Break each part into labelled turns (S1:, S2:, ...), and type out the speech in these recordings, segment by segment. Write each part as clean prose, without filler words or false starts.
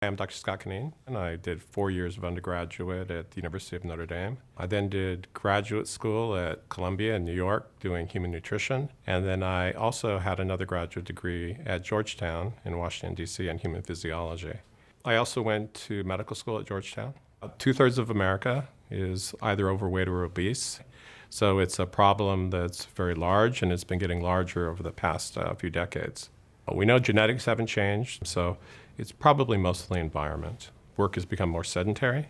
S1: I'm Dr. Scott Cunneen, and I did 4 years of undergraduate at the University of Notre Dame. I then did graduate school at Columbia in New York doing human nutrition, and then I also had another graduate degree at Georgetown in Washington, D.C. in human physiology. I also went to medical school at Georgetown. 2/3 of America is either overweight or obese, so it's a problem that's very large, and it's been getting larger over the past few decades. We know genetics haven't changed, so it's probably mostly environment. Work has become more sedentary,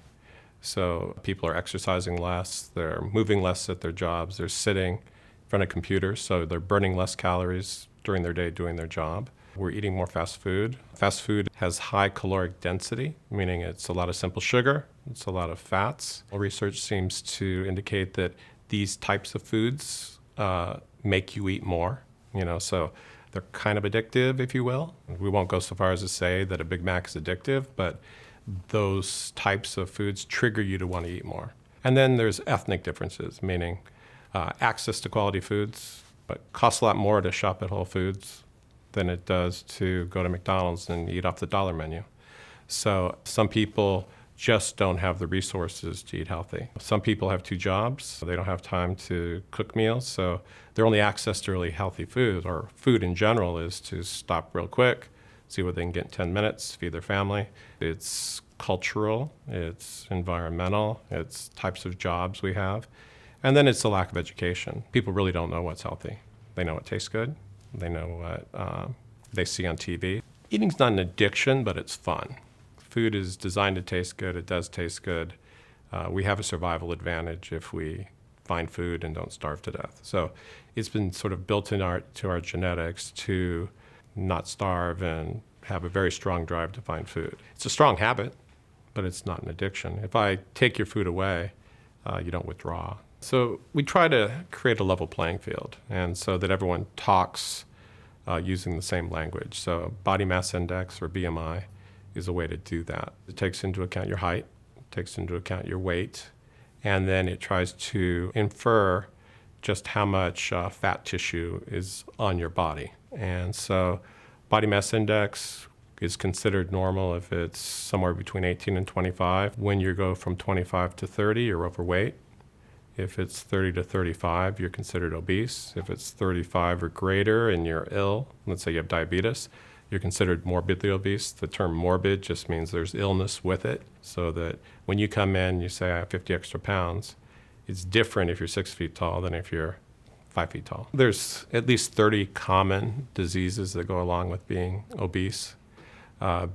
S1: so people are exercising less, they're moving less at their jobs, they're sitting in front of computers, so they're burning less calories during their day doing their job. We're eating more fast food. Fast food has high caloric density, meaning it's a lot of simple sugar, it's a lot of fats. Research seems to indicate that these types of foods make you eat more, so they're kind of addictive, if you will. We won't go so far as to say that a Big Mac is addictive, but those types of foods trigger you to want to eat more. And then there's ethnic differences, meaning access to quality foods, but costs a lot more to shop at Whole Foods than it does to go to McDonald's and eat off the dollar menu. So some people just don't have the resources to eat healthy. Some people have 2 jobs, so they don't have time to cook meals, so their only access to really healthy food, or food in general, is to stop real quick, see what they can get in 10 minutes, feed their family. It's cultural, it's environmental, it's types of jobs we have, and then it's the lack of education. People really don't know what's healthy. They know what tastes good, they know what they see on TV. Eating's not an addiction, but it's fun. Food is designed to taste good. It does taste good. We have a survival advantage if we find food and don't starve to death. So it's been sort of built into our genetics to not starve and have a very strong drive to find food. It's a strong habit, but it's not an addiction. If I take your food away, you don't withdraw. So we try to create a level playing field, and so that everyone talks using the same language. So body mass index, or BMI, is a way to do that. It takes into account your height, it takes into account your weight, and then it tries to infer just how much fat tissue is on your body. And so body mass index is considered normal if it's somewhere between 18 and 25. When you go from 25 to 30, you're overweight. If it's 30 to 35, you're considered obese. If it's 35 or greater and you're ill, let's say you have diabetes, you're considered morbidly obese. The term morbid just means there's illness with it, so that when you come in, you say, I have 50 extra pounds. It's different if you're 6 feet tall than if you're 5 feet tall. There's at least 30 common diseases that go along with being obese.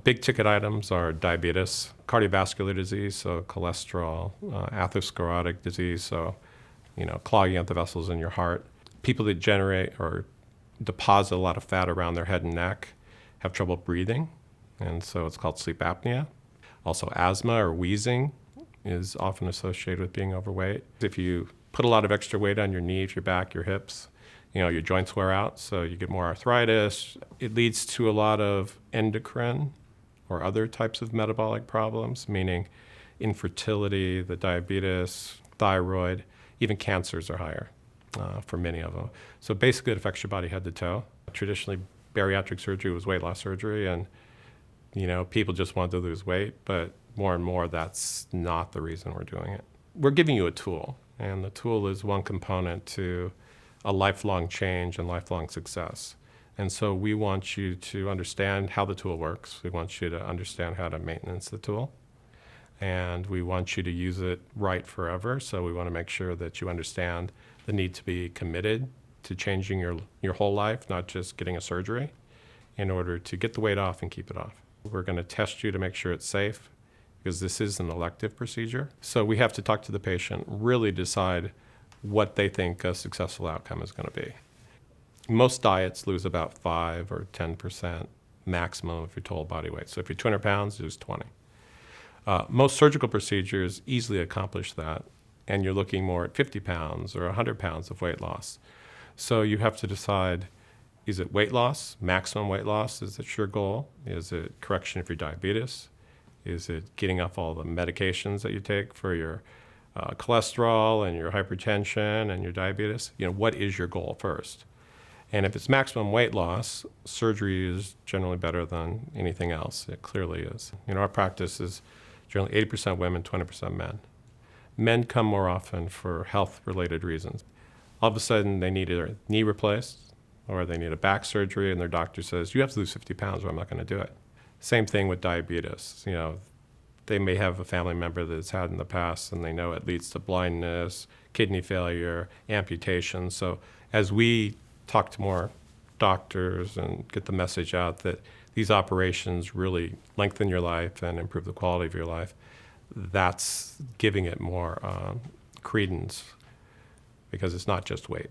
S1: Big ticket items are diabetes, cardiovascular disease, so cholesterol, atherosclerotic disease, so clogging up the vessels in your heart. People that generate or deposit a lot of fat around their head and neck have trouble breathing, and so it's called sleep apnea. Also, asthma or wheezing is often associated with being overweight. If you put a lot of extra weight on your knees, your back, your hips, your joints wear out, so you get more arthritis. It leads to a lot of endocrine or other types of metabolic problems, meaning infertility, the diabetes, thyroid, even cancers are higher for many of them. So basically it affects your body head to toe. Traditionally, bariatric surgery was weight loss surgery, and people just want to lose weight, but more and more that's not the reason we're doing it. We're giving you a tool, and the tool is one component to a lifelong change and lifelong success. And so we want you to understand how the tool works. We want you to understand how to maintenance the tool, and we want you to use it right forever. So we want to make sure that you understand the need to be committed to changing your whole life, not just getting a surgery, in order to get the weight off and keep it off. We're going to test you to make sure it's safe, because this is an elective procedure. So we have to talk to the patient, really decide what they think a successful outcome is going to be. Most diets lose about 5 or 10% maximum of your total body weight. So if you're 200 pounds, lose 20. Most surgical procedures easily accomplish that, and you're looking more at 50 pounds or 100 pounds of weight loss. So you have to decide, is it weight loss, maximum weight loss? Is it your goal? Is it correction of your diabetes? Is it getting off all the medications that you take for your cholesterol and your hypertension and your diabetes? What is your goal first? And if it's maximum weight loss, surgery is generally better than anything else. It clearly is. Our practice is generally 80% women, 20% men. Men come more often for health-related reasons. All of a sudden, they need either a knee replaced or they need a back surgery, and their doctor says, you have to lose 50 pounds or I'm not going to do it. Same thing with diabetes. They may have a family member that's had in the past, and they know it leads to blindness, kidney failure, amputation. So as we talk to more doctors and get the message out that these operations really lengthen your life and improve the quality of your life, that's giving it more credence, because it's not just weight.